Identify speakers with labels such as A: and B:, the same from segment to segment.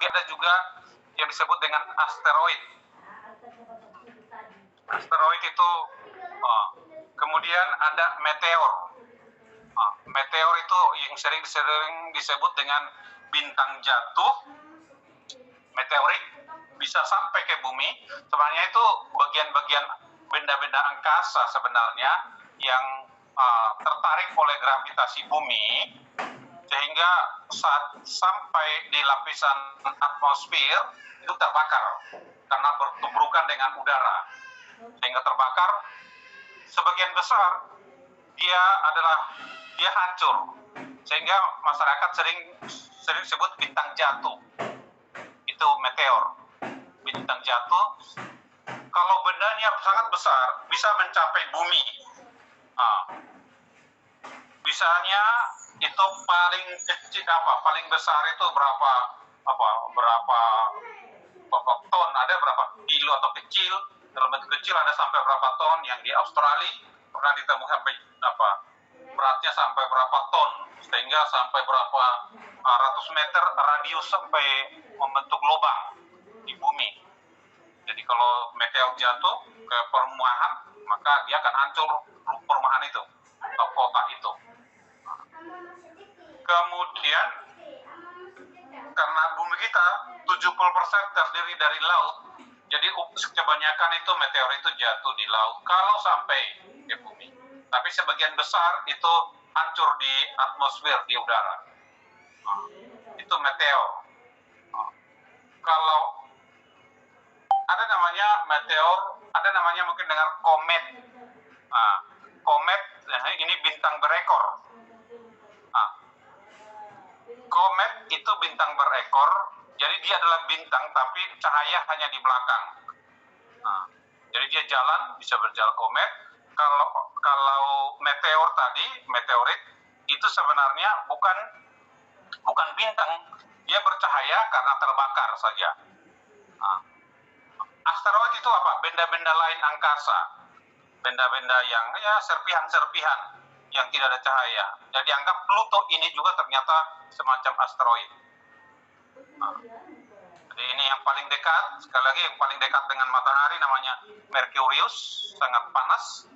A: Ada juga yang disebut dengan asteroid. Asteroid itu, kemudian ada meteor. Meteor itu yang sering disebut dengan bintang jatuh. Meteorit bisa sampai ke bumi. Sebenarnya itu bagian-bagian benda-benda angkasa sebenarnya yang tertarik oleh gravitasi bumi, sehingga saat sampai di lapisan atmosfer itu terbakar karena bertubrukan dengan udara, sehingga terbakar. Sebagian besar dia hancur, sehingga masyarakat sering sebut bintang jatuh. Itu meteor, bintang jatuh. Kalau bendanya sangat besar, bisa mencapai bumi. Bisanya itu paling kecil paling besar itu berapa ton, ada berapa kilo atau kecil, dalam bentuk kecil ada sampai berapa ton. Yang di Australia pernah ditemukan sampai beratnya sampai berapa ton, sehingga sampai berapa ratus meter radius sampai membentuk lubang di bumi. Jadi kalau meteor jatuh ke perumahan, maka dia akan hancur perumahan itu atau kota itu. Kemudian karena bumi kita 70% terdiri dari laut, jadi kebanyakan itu meteor itu jatuh di laut kalau sampai ke bumi. Tapi sebagian besar itu hancur di atmosfer, di udara. Itu meteor. Kalau ada namanya meteor, ada namanya mungkin dengar komet. Komet ini bintang berekor. Komet itu bintang berekor, jadi dia adalah bintang tapi cahaya hanya di belakang. Jadi dia jalan, bisa berjalan komet. Kalau meteor tadi, meteorit itu sebenarnya bukan bintang, dia bercahaya karena terbakar saja. Asteroid itu apa? Benda-benda lain angkasa, benda-benda yang serpihan-serpihan yang tidak ada cahaya. Jadi anggap Pluto ini juga ternyata semacam asteroid. Jadi ini yang paling dekat, sekali lagi yang paling dekat dengan matahari namanya Merkurius, sangat panas.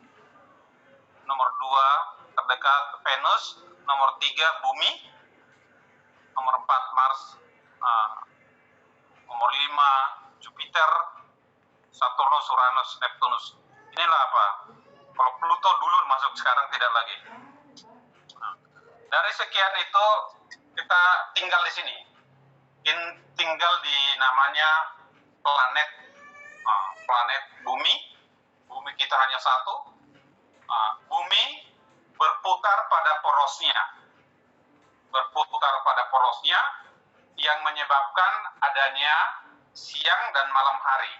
A: Nomor 2 terdekat Venus, nomor 3 Bumi, nomor 4 Mars, nomor 5 Jupiter, Saturnus, Uranus, Neptunus. Inilah apa? Kalau Pluto dulu masuk, sekarang tidak lagi. Dari sekian itu kita tinggal di sini. Tinggal di namanya planet Bumi. Bumi kita hanya satu. Bumi berputar pada porosnya yang menyebabkan adanya siang dan malam hari.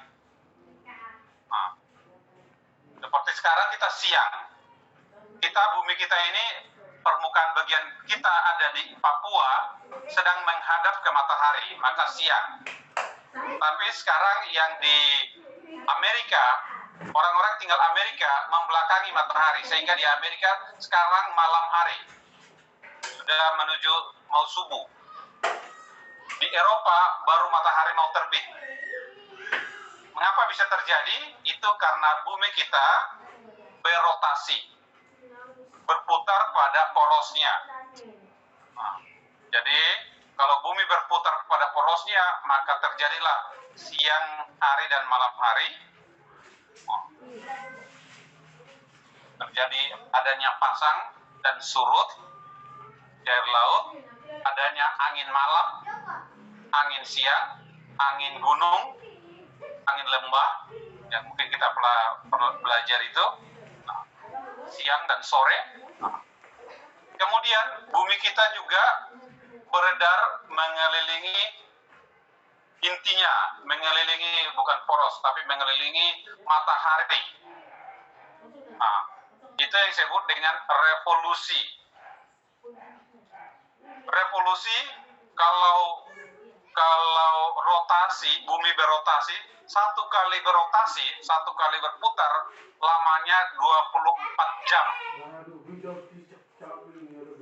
A: Seperti sekarang kita siang, bumi kita ini, permukaan bagian kita ada di Papua sedang menghadap ke matahari, maka siang. Tapi sekarang yang di Amerika, orang-orang tinggal Amerika membelakangi matahari, sehingga di Amerika sekarang malam hari, sudah menuju mau subuh. Di Eropa baru matahari mau terbit. Mengapa bisa terjadi? Itu karena bumi kita berotasi, berputar pada porosnya. Jadi kalau bumi berputar pada porosnya, maka terjadilah siang hari dan malam hari. Terjadi adanya pasang dan surut di air laut, adanya angin malam, angin siang, angin gunung, angin lembah, yang mungkin kita pernah belajar itu, siang dan sore. Kemudian bumi kita juga beredar mengelilingi, intinya mengelilingi bukan poros, tapi mengelilingi matahari. Itu yang disebut dengan revolusi. Revolusi, kalau rotasi, bumi berotasi, satu kali berputar, lamanya 24 jam.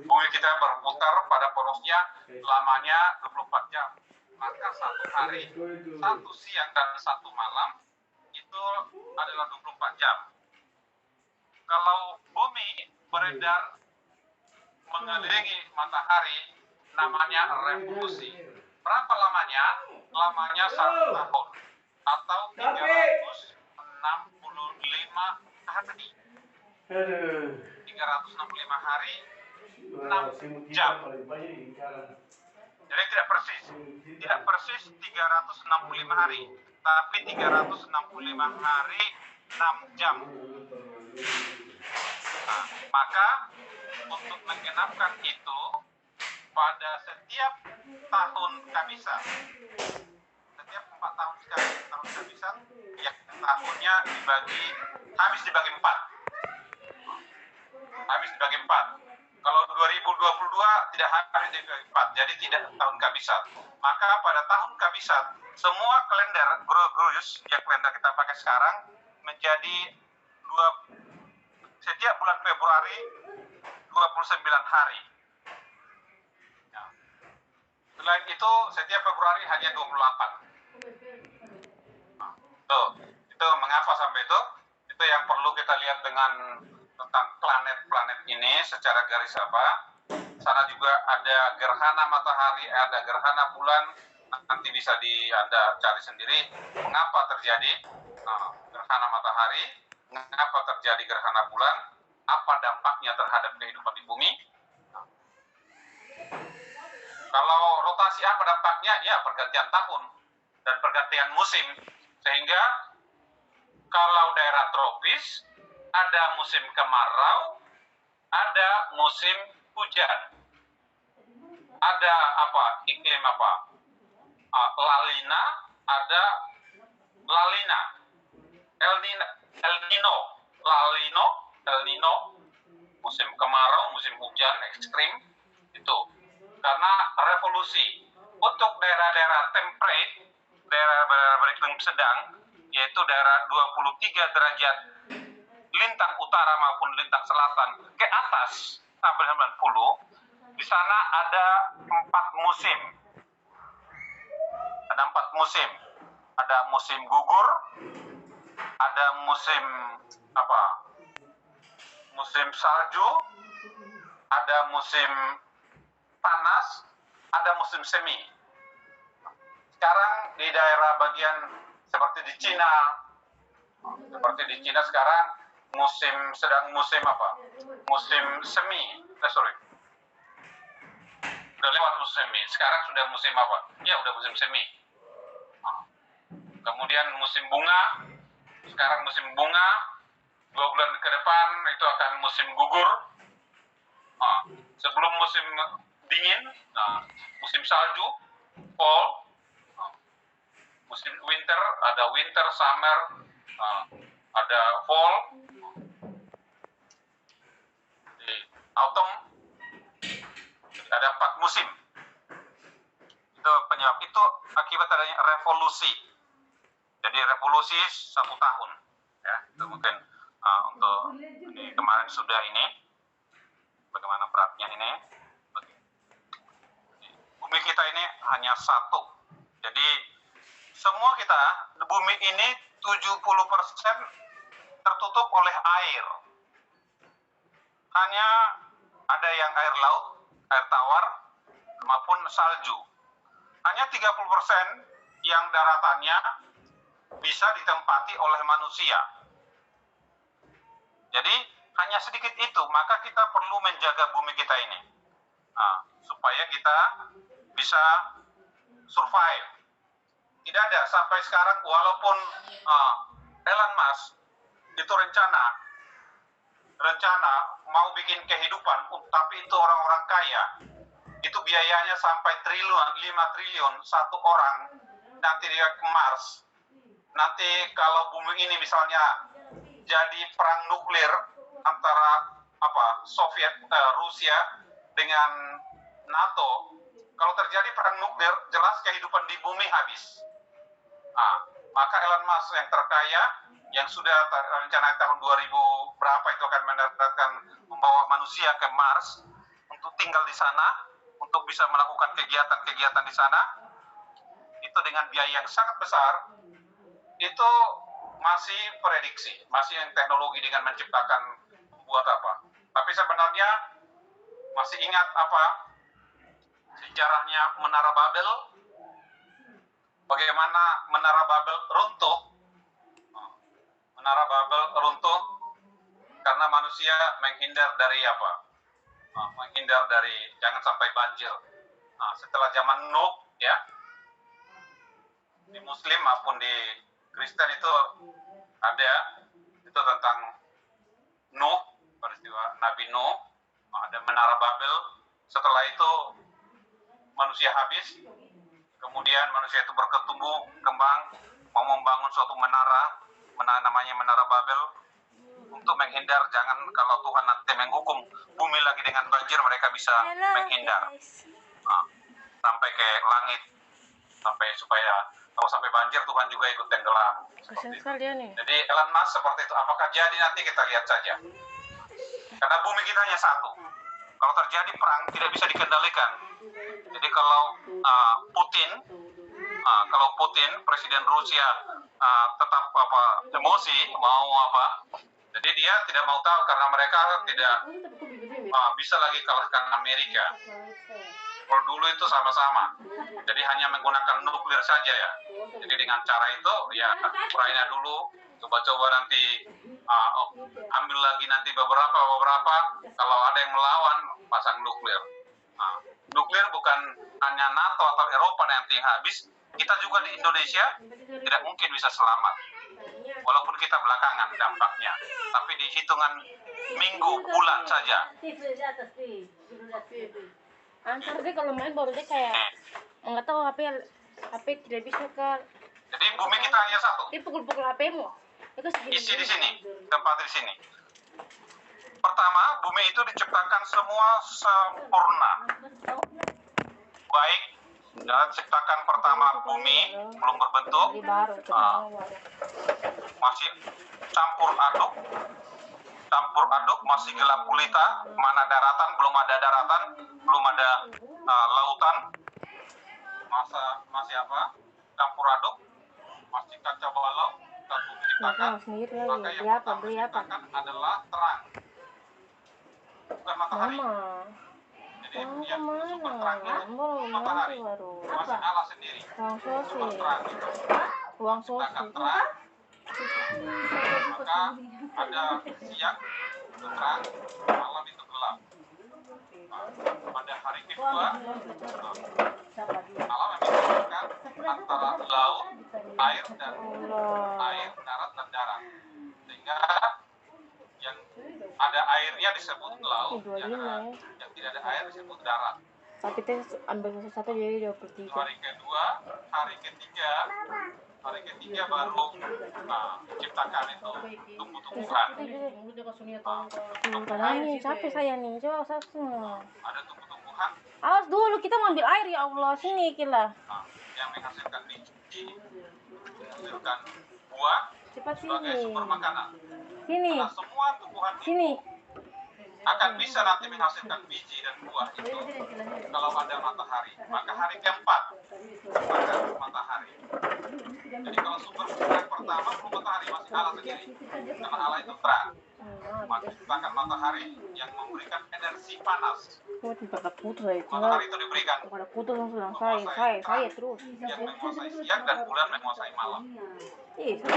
A: Bumi kita berputar pada porosnya, lamanya 24 jam. maka satu hari, satu siang dan satu malam itu adalah 24 jam. Kalau bumi beredar mengelilingi matahari, namanya revolusi. Berapa lamanya? Lamanya 1 tahun atau 365 hari. 365 hari, 6 jam. Jadi tidak persis 365 hari, tapi 365 hari, 6 jam. Nah, maka untuk menggenapkan itu, pada setiap tahun Kabisat, setiap 4 tahun sekali tahun Kabisat, ya tahunnya habis dibagi 4. Kalau 2022 tidak habis dibagi 4, jadi tidak tahun Kabisat. Maka pada tahun Kabisat, semua kalender Gregorius, ya kalender kita pakai sekarang, menjadi setiap bulan Februari 29 hari. Ya. Selain itu, setiap Februari hanya 28. Nah, itu mengapa sampai itu? Itu yang perlu kita lihat tentang planet-planet ini secara garis apa. Sana juga ada gerhana matahari, ada gerhana bulan. Nanti bisa Anda cari sendiri mengapa terjadi gerhana matahari, mengapa terjadi gerhana bulan, apa dampaknya terhadap kehidupan di bumi. Kalau rotasi apa dampaknya? Ya pergantian tahun dan pergantian musim. Sehingga kalau daerah tropis ada musim kemarau, ada musim hujan. Ada iklim lalina, ada lalina. El Nino, musim kemarau, musim hujan ekstrim itu. Karena revolusi. Untuk daerah-daerah temperate, daerah-daerah beriklim sedang, yaitu daerah 23 derajat lintang utara maupun lintang selatan ke atas sampai 90, di sana ada 4 musim. Ada 4 musim. Ada musim gugur, ada musim musim salju, ada musim panas, ada musim semi. Sekarang di daerah bagian seperti di Cina sekarang sedang musim musim semi. Udah lewat musim semi. Sekarang sudah musim apa? Ya udah musim semi. Kemudian musim bunga. Sekarang musim bunga. 2 bulan ke depan itu akan musim gugur. Sebelum musim dingin, musim salju, fall. Musim winter, ada winter, summer, ada fall, di autumn. Ada 4 musim. Itu penyebab itu akibat adanya revolusi. Jadi revolusi 1 tahun. Ya, itu mungkin untuk kemarin sudah ini. Bagaimana beratnya ini? Bumi kita ini hanya satu. Jadi semua kita, bumi ini 70% tertutup oleh air. Hanya ada yang air laut, air tawar, maupun salju. Hanya 30% yang daratannya bisa ditempati oleh manusia. Jadi hanya sedikit itu, maka kita perlu menjaga bumi kita ini. Supaya kita bisa survive. Tidak ada sampai sekarang, walaupun Elon Musk itu rencana mau bikin kehidupan, tapi itu orang-orang kaya, itu biayanya sampai 5 triliun satu orang, nanti dia ke Mars. Nanti kalau bumi ini misalnya jadi perang nuklir antara Rusia dengan NATO, kalau terjadi perang nuklir, jelas kehidupan di bumi habis. Maka Elon Musk yang terkaya, yang sudah rencana tahun 2000 berapa itu akan membawa manusia ke Mars untuk tinggal di sana, untuk bisa melakukan kegiatan-kegiatan di sana. dengan biaya yang sangat besar, itu masih prediksi, masih yang teknologi dengan menciptakan buat apa. Tapi sebenarnya masih ingat apa sejarahnya Menara Babel? Bagaimana Menara Babel runtuh? Menara Babel runtuh karena manusia menghindar dari apa? Menghindar dari jangan sampai banjir. Setelah zaman Nuh, ya, di Muslim maupun di Kristen itu ada itu tentang Nuh, peristiwa Nabi Nuh, ada Menara Babel. Setelah itu manusia habis, kemudian manusia itu bertumbuh kembang, mau membangun suatu menara namanya Menara Babel untuk menghindar jangan kalau Tuhan nanti menghukum bumi lagi dengan banjir mereka bisa menghindar sampai ke langit sampai supaya kalau sampai banjir Tuhan juga ikut tenggelam. Jadi Elon Musk seperti itu. Apakah jadi nanti kita lihat saja. Karena bumi kita hanya satu. Kalau terjadi perang tidak bisa dikendalikan. Jadi kalau Putin presiden Rusia tetap emosi mau jadi dia tidak mau tahu karena mereka tidak bisa lagi kalahkan Amerika. Kalau dulu itu sama-sama, jadi hanya menggunakan nuklir saja ya. Jadi dengan cara itu ya Ukraina dulu coba-coba nanti ambil lagi nanti beberapa kalau ada yang melawan pasang nuklir. Nuklir bukan hanya NATO atau Eropa nanti yang habis, kita juga di Indonesia tidak mungkin bisa selamat. Walaupun kita belakangan dampaknya, tapi di hitungan minggu, bulan saja.
B: Antar deh kalau main baru deh kayak nggak tahu HP tidak bisa ke.
A: Jadi bumi kita hanya satu.
B: Dia pukul-pukul HP-mu.
A: Isi di sini, tempat di sini. Pertama, bumi itu diciptakan semua sempurna. Baik, dan ciptakan pertama bumi belum berbentuk, masih campur aduk, masih gelap gulita, mana daratan, belum ada daratan, belum ada lautan, masih campur aduk, masih kaca balau, satu diciptakan, maka yang pertama diciptakan adalah terang, bukan matahari. Jadi yang super terang itu matahari, masih Allah sendiri, super terang itu, diciptakan terang, maka ada siang itu terang, malam itu gelap. Pada hari kedua Allah memisahkan antara laut, air, darat dan darat, sehingga yang ada airnya disebut laut, yang tidak ada air disebut darat.
B: Tapi kita ambil satu jadi 23.
A: Hari ketiga baru menciptakan itu tumbuh-tumbuhan.
B: Ini capek saya nih, coba saya.
A: Ada tumbuh-tumbuhan.
B: Awas dulu kita ngambil air ya Allah, sini kila.
A: Yang menghasilkan biji, menghasilkan buah sebagai sumber makanan.
B: Sini.
A: Karena semua tumbuhan
B: Sini.
A: akan bisa nanti menghasilkan biji dan buah itu kalau ada matahari. Maka hari keempat ada matahari. Jadi kalau sumber yang pertama belum matahari, masih Allah sendiri. Karena Allah itu terang. Maka diciptakan matahari yang memberikan energi panas. Matahari itu diberikan
B: saya terus.
A: yang menguasai siang dan bulan menguasai malam. Seperti itu.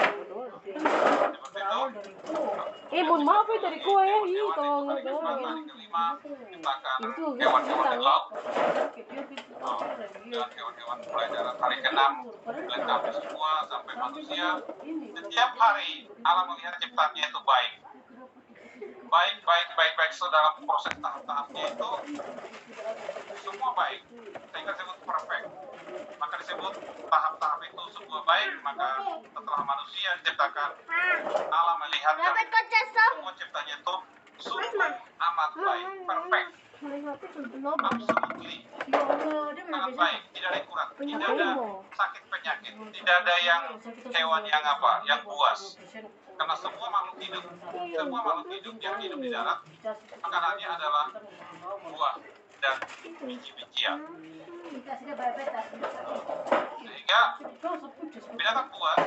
B: Mohon maaf ya dari kue ya, kalau nggak
A: hari kelima diciptakan hewan-hewan laut. Dan hewan-hewan mulai dari hari ke-6 dilengkapi semua sampai manusia. Setiap hari Allah melihat ciptaannya itu baik. Baik. So dalam proses tahap-tahapnya itu semua baik. Sehingga disebut perfect. Maka disebut tahap-tahap itu semua baik. Maka setelah manusia diciptakan, Allah melihat semua ciptanya itu sungguh amat baik, perfect. Absolutely sangat baik, tidak ada yang kurang, tidak ada sakit penyakit, tidak ada yang hewan yang buas, karena semua makhluk hidup yang hidup di darat makanannya adalah buah, dan biji-bijian. Sehingga binatang buas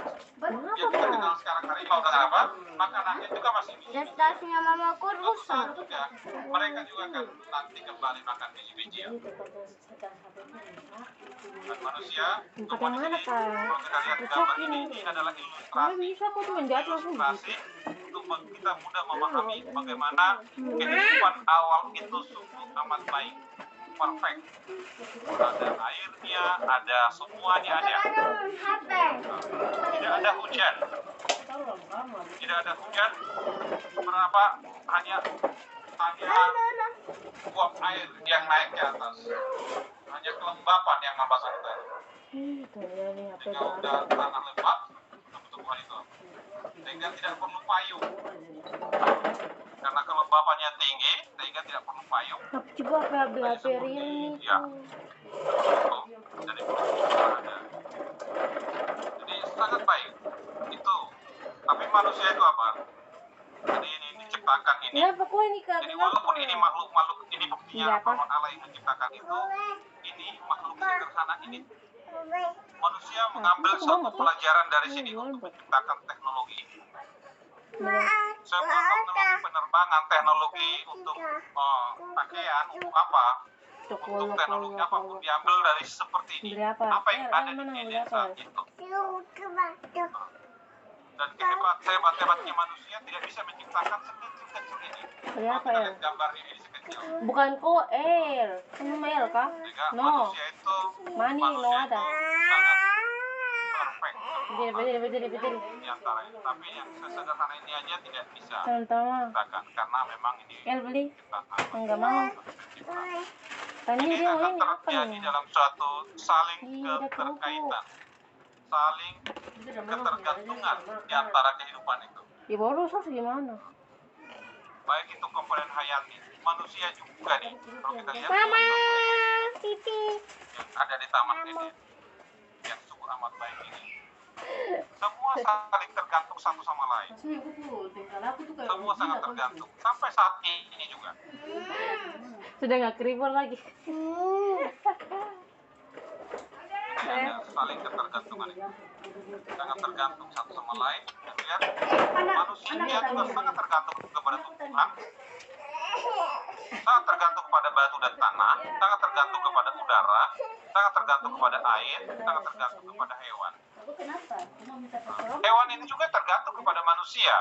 A: yang kita kenal sekarang harimau dan apa, makanannya juga masih biji.
C: Tasnya mamaku rusak.
A: Juga mereka juga akan nanti kembali makan biji-bijian. Dan manusia,
B: Pakai mana kak?
A: kalau kita lihat gambar ini adalah ilustrasi.
B: Bisa kok cuma jatuh langsung
A: Ilustrasi untuk kita mudah memahami bagaimana kehidupan awal itu sungguh amat baik, perfect. Ada airnya, ada semuanya ada. Tidak ada hujan. Tidak ada hujan. Berapa hanya uap air yang naik ke atas. Hanya kelembapan yang membasah tanah. Sehingga udah tanah lembab, tumbuh-tumbuhan itu. Sehingga tidak perlu payung. Karena kelembapannya tinggi, sehingga tidak perlu payung.
B: Tapi coba HP ini.
A: Ya. Itu jadi ada. Jadi sangat baik. Itu. Tapi manusia itu apa? Jadi ini diciptakan ini.
B: Ya pokoknya ini kak.
A: Jadi walaupun ini makhluk-makhluk ini buktinya
B: Iya, apa?
A: bahwa Allah yang menciptakan itu, ini makhluk sederhana ini, manusia mengambil suatu pelajaran dari sini untuk menciptakan teknologi ini. Semua teknologi penerbangan, teknologi untuk pakaian, untuk apa? Untuk teknologi apapun diambil dari seperti ini.
B: Beli apa?
A: Apa yang ada di ini saat itu. Dan hebat-hebatnya manusia tidak bisa menciptakan sekecil-kecil ini.
B: Beli apa
A: Kita
B: ya?
A: lihat gambarnya ini sekecil.
B: Bukan kok L. Kamu L kah?
A: Sehingga
B: No.
A: manusia itu
B: No ada.
A: sangat perfect
B: Betul.
A: di antaranya. Tapi yang sesederhana ini aja tidak bisa
B: Sama-sama.
A: diciptakan karena memang ini
B: L beli.
A: ciptaan
B: Enggak mau.
A: penciptaan.
B: Tanya
A: Ini
B: dia
A: akan
B: ini apa
A: terjadi
B: nih?
A: dalam suatu saling
B: Iya, udah
A: keterkaitan, saling ketergantungan di antara kehidupan itu.
B: Ya baru rusak gimana?
A: Baik itu komponen hayati, manusia juga nih. Kalau kita lihat
C: Mama,
A: yang
C: pipi.
A: ada di taman ini, yang sungguh amat baik ini, semua saling tergantung satu sama lain. Semua sangat tergantung. Sampai saat ini juga.
B: Sudah nggak keribut lagi.
A: Ada saling ketergantungan itu. Sangat tergantung satu sama lain. Dan lihat, manusia juga sangat tergantung kepada tumbuhan, sangat tergantung kepada batu dan tanah, sangat tergantung kepada udara, sangat tergantung kepada air, sangat tergantung kepada hewan. Hewan ini juga tergantung kepada manusia.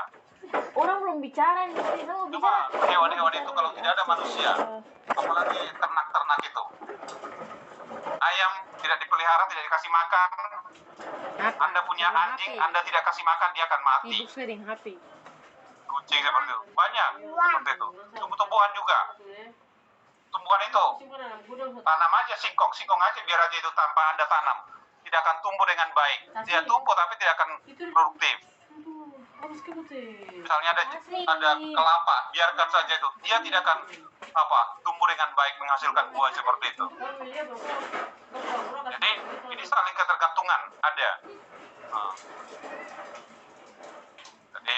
B: Orang belum bicara nih, kita mau
A: Coba
B: bicara.
A: hewan-hewan itu kalau tidak ada manusia, apalagi ternak-ternak itu, ayam tidak dipelihara, tidak dikasih makan,
B: Apa?
A: Anda punya anjing, Anda tidak kasih makan, dia akan mati.
B: Ibu sering HP.
A: Kucing seperti itu, banyak seperti itu. Tumbuh-tumbuhan juga, tumbuhan itu, tanam aja singkong aja biar aja itu tanpa Anda tanam, tidak akan tumbuh dengan baik. Dia tumbuh tapi tidak akan produktif. Misalnya ada kelapa, biarkan saja itu, dia tidak akan tumbuh dengan baik, menghasilkan buah seperti itu. Jadi ini saling ketergantungan ada. Nah. Jadi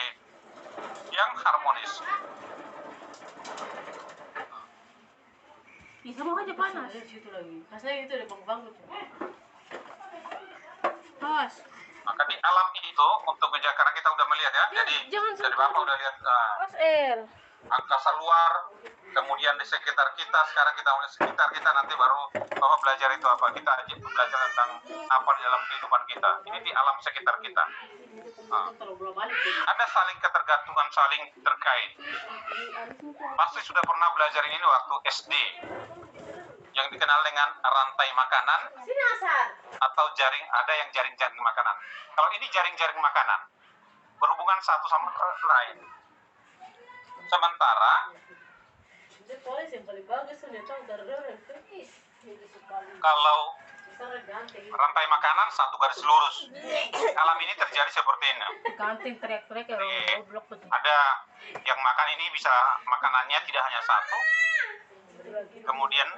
A: yang harmonis.
B: Bisa mau aja panas. Situ lagi. Pasnya itu ada bang-bang. Awas.
A: Maka di alam itu untuk karena kita udah melihat ya, jadi dari Bapak udah lihat
B: Awas L.
A: angkasa luar, kemudian di sekitar kita, sekarang kita mulai sekitar kita, nanti baru Bapak belajar itu apa, kita belajar tentang apa di dalam kehidupan kita, ini di alam sekitar kita. Ada saling ketergantungan, saling terkait. Pasti sudah pernah belajar ini waktu SD, yang dikenal dengan rantai makanan atau jaring, ada yang jaring-jaring makanan. Kalau ini jaring-jaring makanan, berhubungan satu sama lain. Sementara kalau rantai makanan satu garis lurus, alam ini terjadi seperti ini.
B: Ganting teriak-teriak ya goblok betul.
A: Ada yang makan ini bisa makanannya tidak hanya satu, kemudian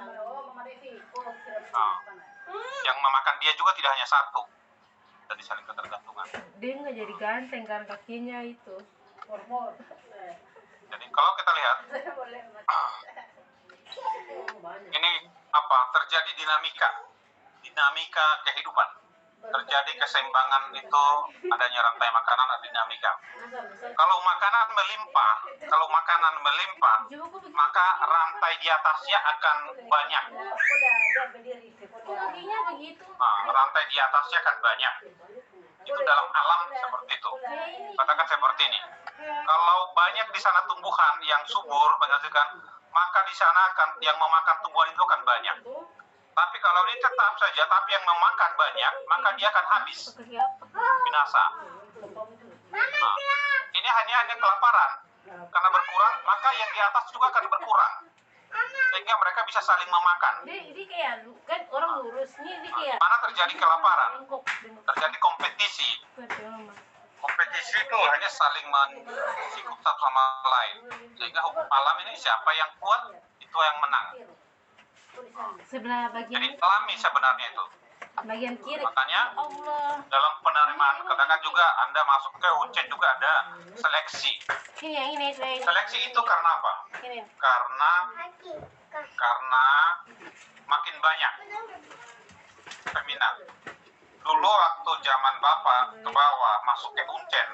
A: yang memakan dia juga tidak hanya satu. Jadi saling ketergantungan.
B: Dia nggak jadi ganteng karena kakinya itu.
A: Jadi kalau kita lihat Ini apa? Terjadi dinamika kehidupan. Terjadi keseimbangan itu adanya rantai makanan ada dinamika. Kalau makanan melimpah, maka rantai di atasnya akan banyak.
B: Kakinya begitu.
A: Nah, rantai di atasnya akan banyak. Itu dalam alam seperti itu. Katakan seperti ini. Kalau banyak di sana tumbuhan yang subur menghasilkan, maka di sana akan yang memakan tumbuhan itu akan banyak. Tapi kalau dia tetap saja, tapi yang memakan banyak, maka dia akan habis, binasa. Nah, ini hanya kelaparan. Karena berkurang, maka yang di atas juga akan berkurang. Sehingga mereka bisa saling memakan.
B: Ini kayak kan orang lurus ini kayak.
A: Mana terjadi kelaparan, terjadi kompetisi. Kompetisi itu hanya saling mensikut satu sama lain. Sehingga hukum alam ini siapa yang kuat, itu yang menang.
B: Sebelah bagian
A: Jadi alami sebenarnya itu.
B: bagian kiri.
A: Makanya
B: Allah.
A: dalam penerimaan katakan juga Anda masuk ke UC juga ada seleksi.
B: Ini yang ini saya.
A: Seleksi itu karena apa?
B: Ini.
A: Karena makin banyak peminat. Dulu waktu zaman Bapak ke bawah masuk ke Uncen,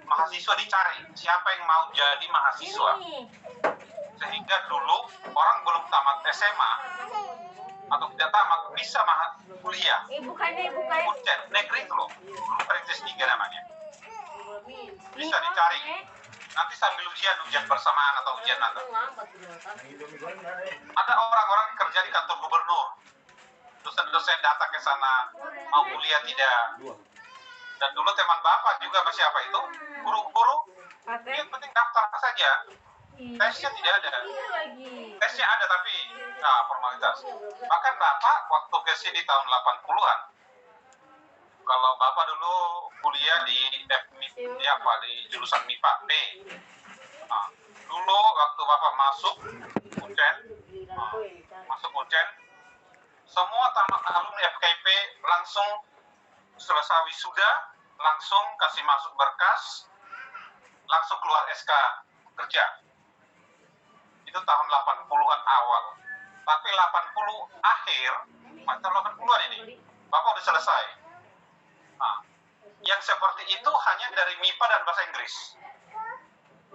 A: mahasiswa dicari siapa yang mau jadi mahasiswa.
B: Ini.
A: Sehingga dulu orang belum tamat SMA atau tidak tamat bisa kuliah.
B: Bukannya.
A: Uncen negeri itu loh, dulu perintis 3 namanya. Bisa dicari. Nanti sambil ujian bersamaan atau ujian nanti. Ada orang-orang kerja di kantor gubernur. Dosen-dosen datang ke sana, mau kuliah tidak. Dan dulu teman Bapak juga masih apa itu? Guru-guru. Yang penting daftar saja. Tesnya tidak ada. Tesnya ada tapi formalitas. Bahkan Bapak waktu ke sini tahun 80-an, kalau Bapak dulu kuliah di di jurusan MIPA B. Nah, dulu waktu Bapak masuk Uncen, semua tamat alumni FKIP langsung selesai wisuda, langsung kasih masuk berkas, langsung keluar SK kerja. Itu tahun 80-an awal. Tapi 80 akhir, tahun 80-an ini, Bapak udah selesai. Nah, yang seperti itu hanya dari MIPA dan bahasa Inggris.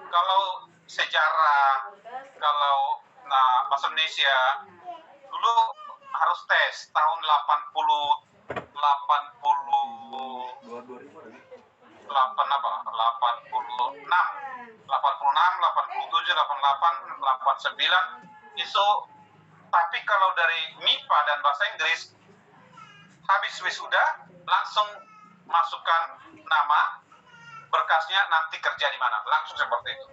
A: Kalau sejarah, kalau bahasa Indonesia, dulu harus tes tahun 86, 87, 88, itu. Tapi kalau dari MIPA dan bahasa Inggris, habis wisuda langsung masukkan nama, berkasnya nanti kerja di mana, langsung seperti itu.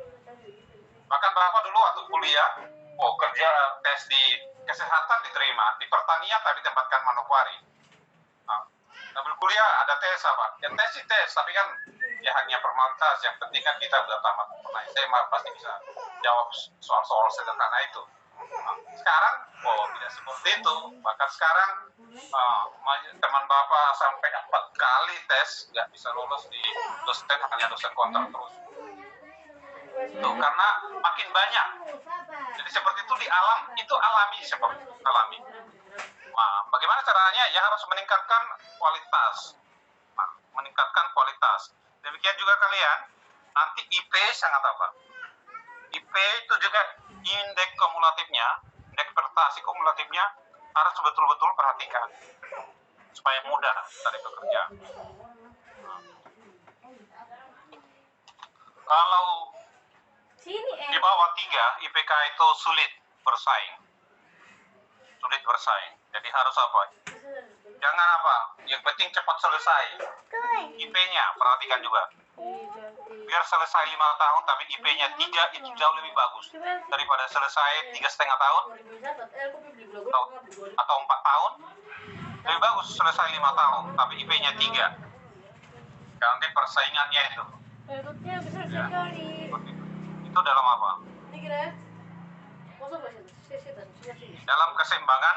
A: Bahkan Bapak dulu waktu kuliah, kerja tes di kesehatan diterima, di pertanian tapi tempatkan manokwari. Sambil kuliah ada tes apa? Ya tes sih tes, tapi kan ya hanya formalitas. Yang penting kan kita udah tamat pernah SMA pasti bisa jawab soal-soal sederhana itu. Sekarang tidak seperti itu. Bahkan sekarang teman Bapak sampai 4 kali tes nggak bisa lolos di dosen, hanya dosen kontrak terus. Tuh, karena makin banyak. Jadi seperti itu di alam, itu alami seperti itu, alami. Nah, bagaimana caranya? Ya harus meningkatkan kualitas. Meningkatkan kualitas. Demikian juga kalian, nanti IP sangat apa? IP itu juga indeks kumulatifnya, indeks prestasi kumulatifnya harus betul-betul perhatikan supaya mudah dari bekerja. Kalau di bawah 3 IPK itu sulit bersaing. Jadi harus apa? Jangan apa? Yang penting cepat selesai. IP-nya perhatikan juga. Biar selesai 5 tahun tapi IP-nya 3 itu jauh lebih bagus daripada selesai 3,5 tahun atau 4 tahun. Lebih bagus selesai 5 tahun tapi IP-nya 3. Nanti persaingannya itu. Ya. Itu dalam apa? Dalam keseimbangan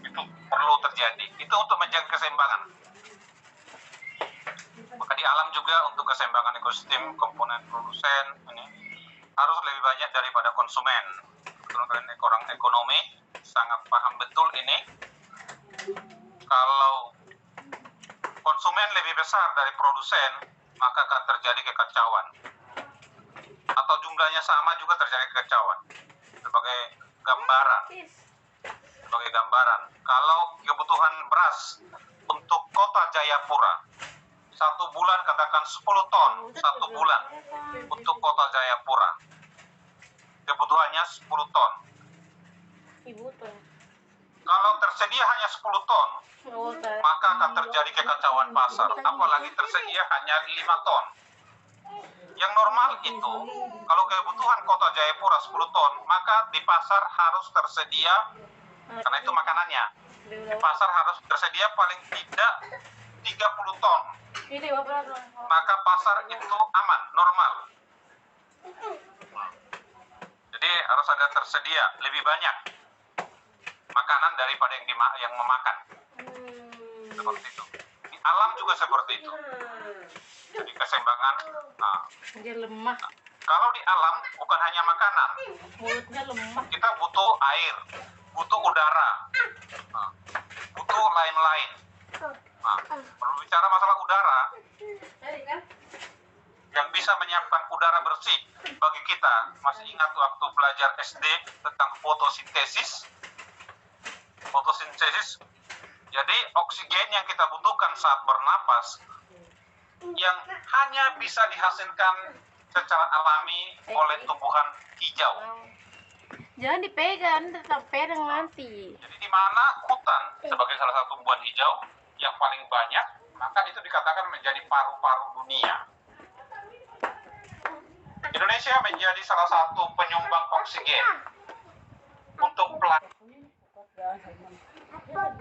A: itu perlu terjadi. Itu untuk menjaga keseimbangan. Maka di alam juga untuk keseimbangan ekosistem komponen produsen ini harus lebih banyak daripada konsumen. kebetulan kalian orang ekonomi, sangat paham betul ini. Kalau konsumen lebih besar dari produsen, maka akan terjadi kekacauan. Atau jumlahnya sama juga terjadi kekacauan. Sebagai gambaran, kalau kebutuhan beras untuk kota Jayapura, 1 bulan katakan 10 ton, 1 bulan untuk kota Jayapura. Kebutuhannya 10 ton.
B: Ibu tuh.
A: Kalau tersedia hanya 10 ton,
B: Oh,
A: maka akan terjadi kekacauan pasar, apalagi tersedia hanya 5 ton. Yang normal itu, kalau kebutuhan kota Jayapura 10 ton, maka di pasar harus tersedia, karena itu makanannya, di pasar harus tersedia paling tidak 30 ton.
B: Ini bapak.
A: Maka pasar itu aman, normal. Jadi harus ada tersedia lebih banyak makanan daripada yang memakan. Seperti itu. Di alam juga seperti itu. Jadi keseimbangan. Nah,
B: Dia lemah.
A: kalau di alam bukan hanya makanan,
B: Mulutnya lemah.
A: kita butuh air, butuh udara, nah, butuh lain-lain. Nah, berbicara masalah udara, yang bisa menyiapkan udara bersih bagi kita, masih ingat waktu belajar SD tentang fotosintesis? Fotosintesis, jadi oksigen yang kita butuhkan saat bernapas, yang hanya bisa dihasilkan secara alami oleh tumbuhan hijau.
B: Jangan dipegang, tetap pegang nanti.
A: Jadi di mana hutan sebagai salah satu tumbuhan hijau yang paling banyak, maka itu dikatakan menjadi paru-paru dunia. Indonesia menjadi salah satu penyumbang oksigen untuk